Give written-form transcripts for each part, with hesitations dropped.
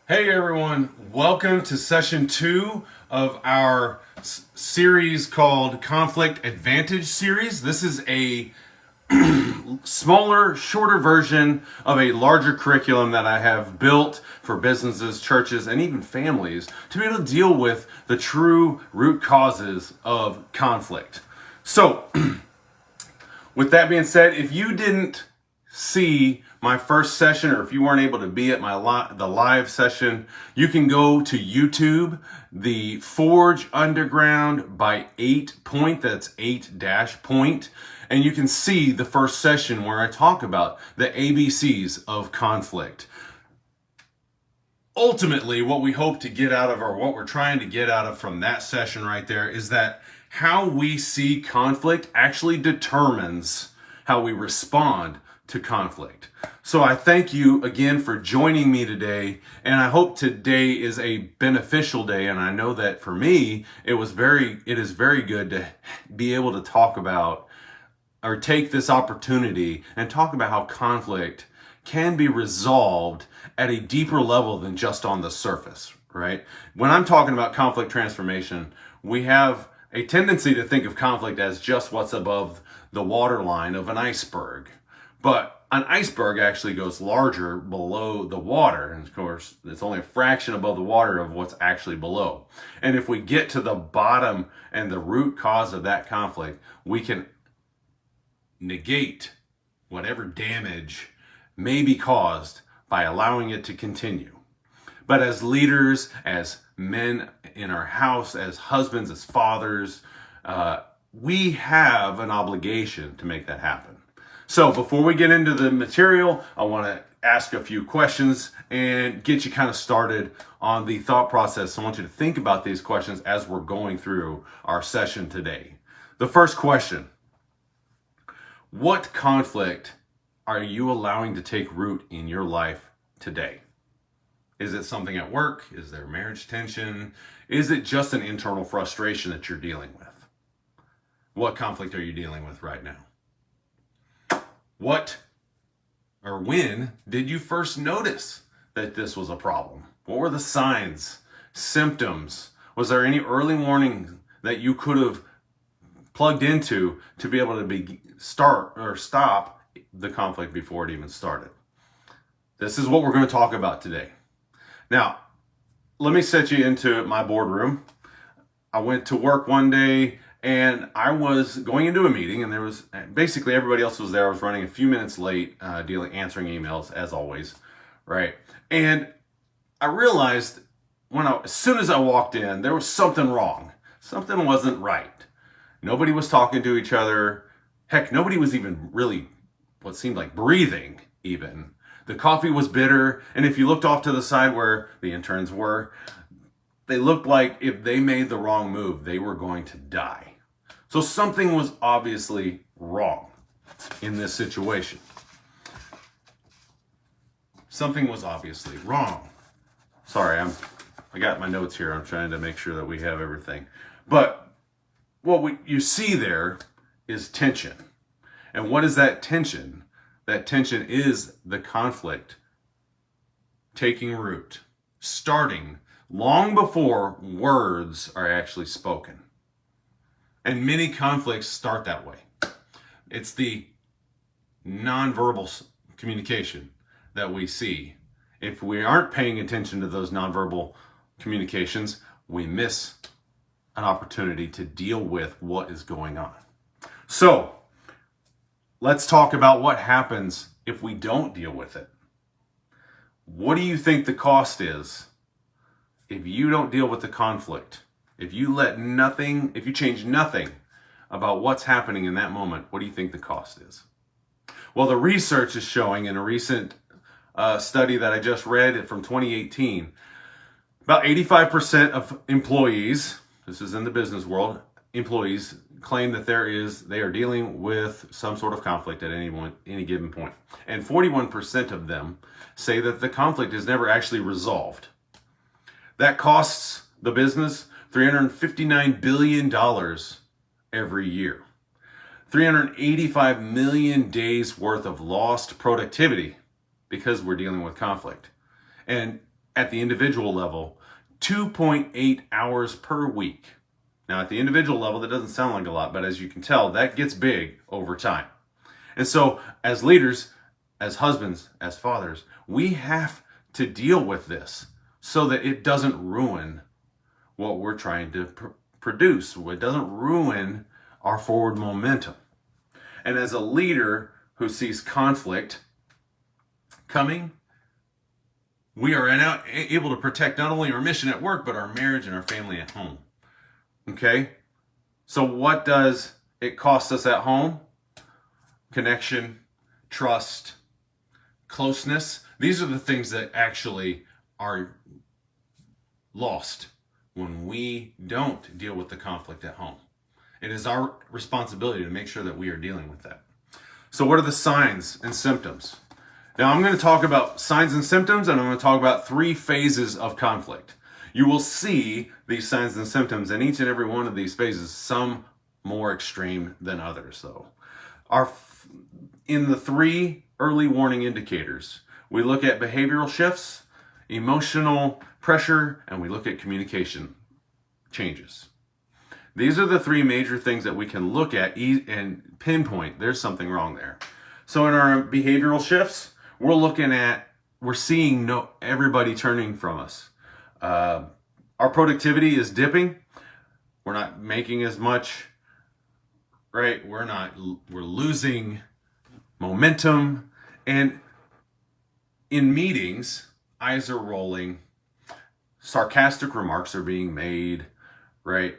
Hey everyone, welcome to session 2 of our series called Conflict Advantage series. This is a smaller, shorter version of a larger curriculum that I have built for businesses, churches, and even families to be able to deal with the true root causes of conflict. So, with that being said, if you didn't see my first session, or if you weren't able to be at the live session, you can go to YouTube, the Forge Underground by 8 Point, that's 8-point, and you can see the first session where I talk about the ABCs of conflict. Ultimately, what we hope to get out of, or what we're trying to get out of from that session right there, is that how we see conflict actually determines how we respond to conflict. So I thank you again for joining me today, and I hope today is a beneficial day. And I know that for me, it is very good to be able to talk about, or take this opportunity and talk about how conflict can be resolved at a deeper level than just on the surface, right? When I'm talking about conflict transformation, we have a tendency to think of conflict as just what's above the waterline of an iceberg. But an iceberg actually goes larger below the water. And of course, it's only a fraction above the water of what's actually below. And if we get to the bottom and the root cause of that conflict, we can negate whatever damage may be caused by allowing it to continue. But as leaders, as men in our house, as husbands, as fathers, we have an obligation to make that happen. So before we get into the material, I want to ask a few questions and get you kind of started on the thought process. So I want you to think about these questions as we're going through our session today. The first question: what conflict are you allowing to take root in your life today? Is it something at work? Is there marriage tension? Is it just an internal frustration that you're dealing with? What conflict are you dealing with right now? What or when did you first notice that this was a problem? What were the signs, symptoms? Was there any early warning that you could have plugged into to be able to stop the conflict before it even started? This is what we're going to talk about today. Now, let me set you into my boardroom. I went to work one day and I was going into a meeting, and there was basically everybody else was there. I was running a few minutes late, answering emails as always, right? And I realized as soon as I walked in, there was something wrong. Something wasn't right. Nobody was talking to each other. Heck, nobody was even really what seemed like breathing even. The coffee was bitter, and if you looked off to the side where the interns were, they looked like if they made the wrong move, they were going to die. So something was obviously wrong in this situation. Something was obviously wrong. Sorry, I got my notes here. I'm trying to make sure that we have everything. But what you see there is tension. And what is that tension? That tension is the conflict taking root, starting long before words are actually spoken. And many conflicts start that way. It's the nonverbal communication that we see. If we aren't paying attention to those nonverbal communications, we miss an opportunity to deal with what is going on. So, let's talk about what happens if we don't deal with it. What do you think the cost is if you don't deal with the conflict? If you change nothing about what's happening in that moment, what do you think the cost is? Well, the research is showing in a recent study that I just read from 2018, about 85% of employees, this is in the business world, employees claim that they are dealing with some sort of conflict at any given point. And 41% of them say that the conflict is never actually resolved. That costs the business $359 billion every year. 385 million days worth of lost productivity because we're dealing with conflict. And at the individual level, 2.8 hours per week. Now, at the individual level, that doesn't sound like a lot, but as you can tell, that gets big over time. And so, as leaders, as husbands, as fathers, we have to deal with this so that it doesn't ruin what we're trying to produce. It doesn't ruin our forward momentum. And as a leader who sees conflict coming, we are now able to protect not only our mission at work, but our marriage and our family at home. Okay? So what does it cost us at home? Connection, trust, closeness. These are the things that actually are lost when we don't deal with the conflict at home. It is our responsibility to make sure that we are dealing with that. So what are the signs and symptoms? Now I'm going to talk about signs and symptoms, and I'm going to talk about 3 phases of conflict. You will see these signs and symptoms in each and every one of these phases, some more extreme than others though. In the 3 early warning indicators, we look at behavioral shifts, emotional pressure, and we look at communication changes. These are the 3 major things that we can look at and pinpoint there's something wrong there. So in our behavioral shifts, we're seeing everybody turning from us. Our productivity is dipping. We're not making as much, right? We're losing momentum. And in meetings, eyes are rolling, sarcastic remarks are being made, right?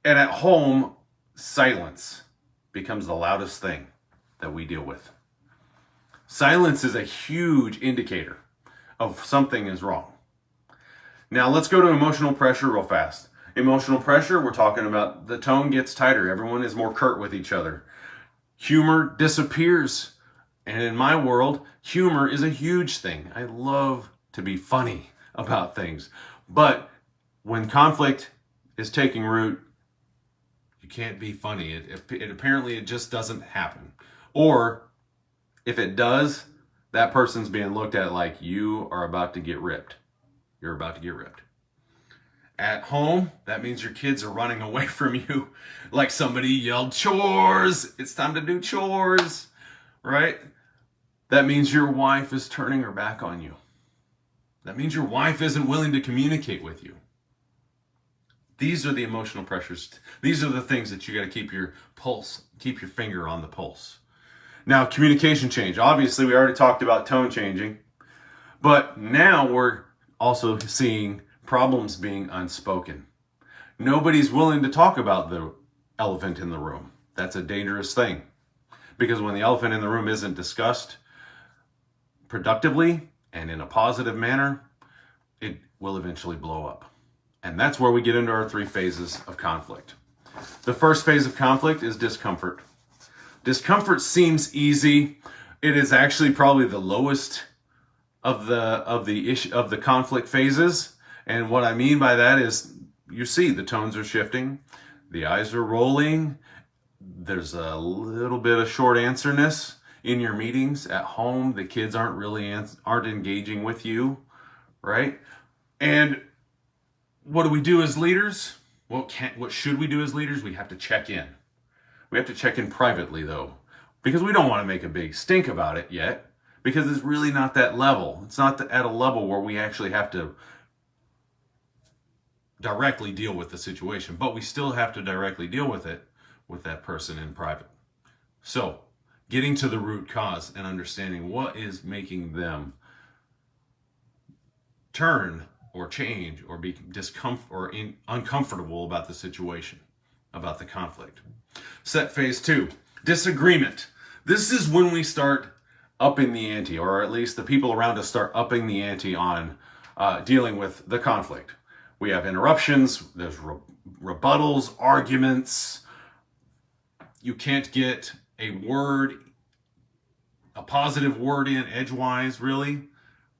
And at home, silence becomes the loudest thing that we deal with. Silence is a huge indicator of something is wrong. Now let's go to emotional pressure real fast. Emotional pressure, we're talking about the tone gets tighter. Everyone is more curt with each other. Humor disappears. And in my world, humor is a huge thing. I love to be funny about things. But when conflict is taking root, you can't be funny. Apparently it just doesn't happen. Or if it does, that person's being looked at like you are about to get ripped. You're about to get ripped. At home, that means your kids are running away from you like somebody yelled chores. It's time to do chores, right? That means your wife is turning her back on you. That means your wife isn't willing to communicate with you. These are the emotional pressures. These are the things that you got to keep your finger on the pulse. Now, communication change. Obviously, we already talked about tone changing, but now we're also seeing problems being unspoken. Nobody's willing to talk about the elephant in the room. That's a dangerous thing, because when the elephant in the room isn't discussed productively and in a positive manner, it will eventually blow up. And that's where we get into our 3 phases of conflict. The first phase of conflict is discomfort. Discomfort seems easy. It is actually probably the lowest of the conflict phases. And what I mean by that is, you see the tones are shifting, the eyes are rolling, there's a little bit of short answerness in your meetings. At home, the kids aren't engaging with you, right? And what do we do as leaders? What should we do as leaders? We have to check in. We have to check in privately though, because we don't want to make a big stink about it yet, because it's really not that level. It's not at a level where we actually have to directly deal with the situation, but we still have to directly deal with it with that person in private. So getting to the root cause and understanding what is making them turn or change or be uncomfortable about the situation, about the conflict. Set phase 2, disagreement. This is when we start upping the ante, or at least the people around us start upping the ante on dealing with the conflict. We have interruptions, there's rebuttals, arguments. You can't get a positive word in edgewise, really,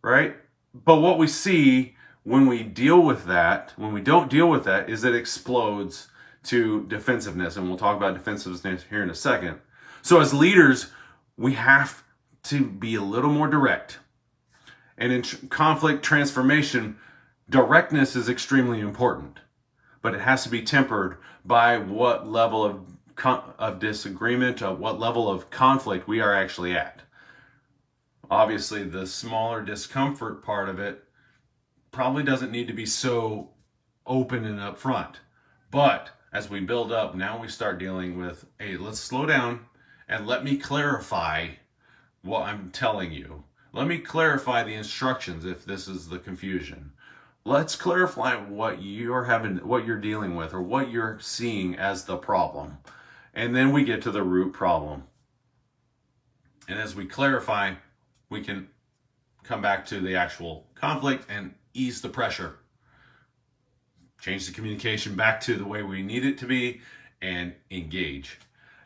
right? But what we see when we deal with that, when we don't deal with that, is it explodes to defensiveness. And we'll talk about defensiveness here in a second. So as leaders, we have to be a little more direct And in conflict transformation, directness is extremely important, but it has to be tempered by what level of disagreement, what level of conflict we are actually at. Obviously, the smaller discomfort part of it probably doesn't need to be so open and upfront. But as we build up, now we start dealing with, hey, let's slow down and let me clarify what I'm telling you. Let me clarify the instructions if this is the confusion. Let's clarify what you're dealing with or what you're seeing as the problem. And then we get to the root problem. And as we clarify, we can come back to the actual conflict and ease the pressure. Change the communication back to the way we need it to be and engage.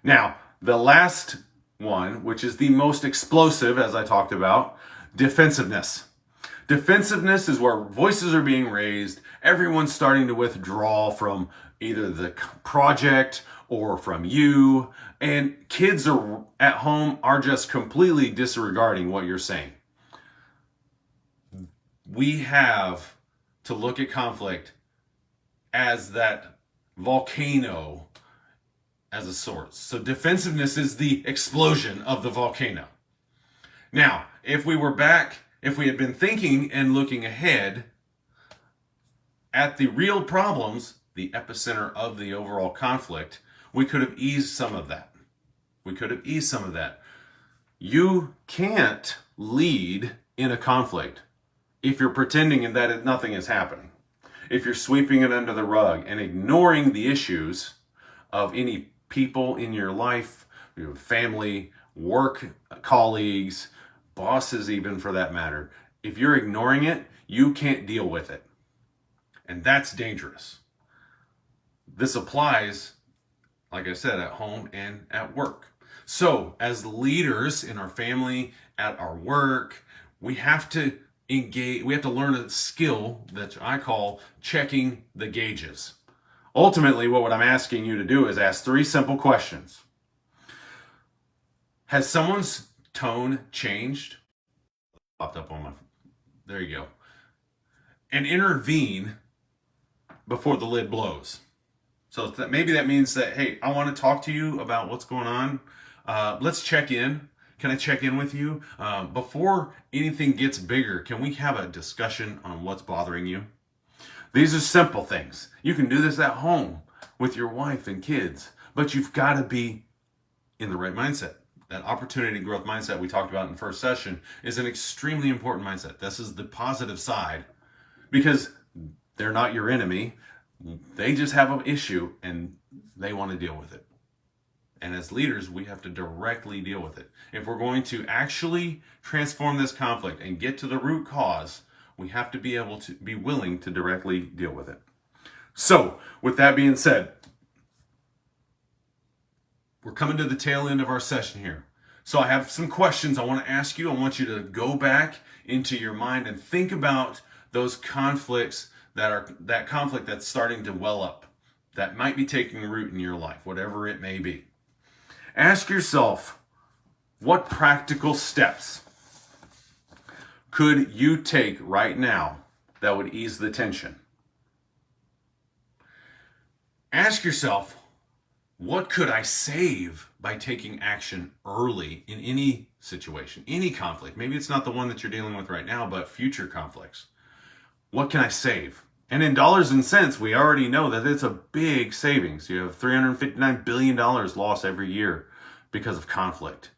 Now, the last one, which is the most explosive, as I talked about, defensiveness. Defensiveness is where voices are being raised, everyone's starting to withdraw from either the project or from you, and kids are at home are just completely disregarding what you're saying. We have to look at conflict as that volcano as a source. So defensiveness is the explosion of the volcano. Now, if we had been thinking and looking ahead at the real problems, the epicenter of the overall conflict, we could have eased some of that. You can't lead in a conflict if you're pretending that nothing is happening. If you're sweeping it under the rug and ignoring the issues of any people in your life, your family, work colleagues, bosses even for that matter, if you're ignoring it, you can't deal with it. And that's dangerous. This applies, like I said, at home and at work. So as leaders in our family, at our work, we have to engage, we have to learn a skill that I call checking the gauges. Ultimately, what I'm asking you to do is ask 3 simple questions. Has someone's tone changed? Popped up on my, there you go. And intervene before the lid blows. So maybe that means that, hey, I want to talk to you about what's going on. Let's check in. Can I check in with you? Before anything gets bigger, can we have a discussion on what's bothering you? These are simple things. You can do this at home with your wife and kids, but you've got to be in the right mindset. That opportunity growth mindset we talked about in the first session is an extremely important mindset. This is the positive side because they're not your enemy. They just have an issue and they want to deal with it. And as leaders, we have to directly deal with it. If we're going to actually transform this conflict and get to the root cause, we have to be able to be willing to directly deal with it. So, with that being said, we're coming to the tail end of our session here. So I have some questions I want to ask you. I want you to go back into your mind and think about those conflicts that conflict that's starting to well up, that might be taking root in your life, whatever it may be. Ask yourself, what practical steps could you take right now that would ease the tension? Ask yourself, what could I save by taking action early in any situation, any conflict? Maybe it's not the one that you're dealing with right now, but future conflicts. What can I save? And in dollars and cents, we already know that it's a big savings. You have $359 billion lost every year because of conflict.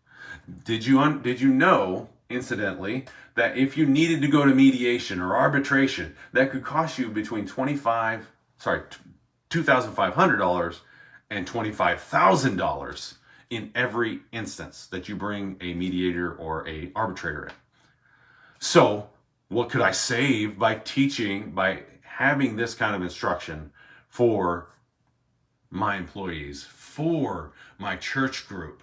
Did you know, incidentally, that if you needed to go to mediation or arbitration, that could cost you between $2,500 and $25,000 in every instance that you bring a mediator or a arbitrator in? So, what could I save by having this kind of instruction for my employees, for my church group,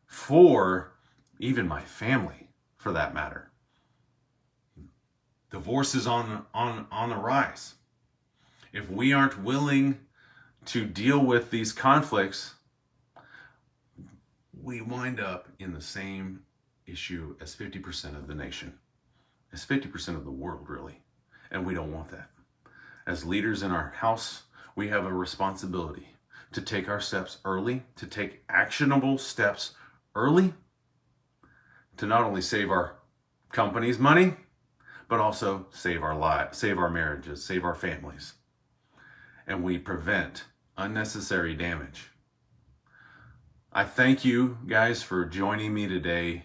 for even my family, for that matter? Divorce is on the rise. If we aren't willing to deal with these conflicts, we wind up in the same issue as 50% of the nation. is 50% of the world, really. And we don't want that. As leaders in our house, we have a responsibility to take our steps early, to take actionable steps early, to not only save our company's money, but also save our lives, save our marriages, save our families. And we prevent unnecessary damage. I thank you guys for joining me today.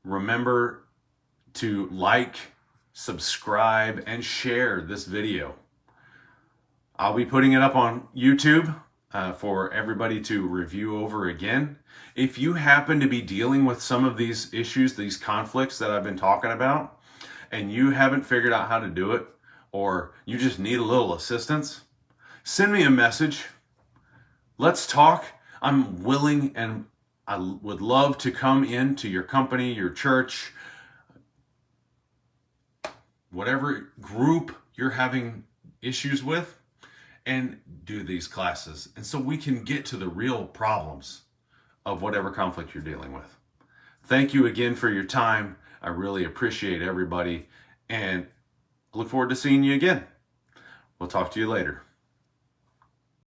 Remember to like, subscribe, and share this video. I'll be putting it up on YouTube for everybody to review over again. If you happen to be dealing with some of these issues, these conflicts that I've been talking about, and you haven't figured out how to do it, or you just need a little assistance, send me a message. Let's talk. I'm willing and I would love to come into your company, your church, whatever group you're having issues with, and do these classes. And so we can get to the real problems of whatever conflict you're dealing with. Thank you again for your time. I really appreciate everybody and look forward to seeing you again. We'll talk to you later.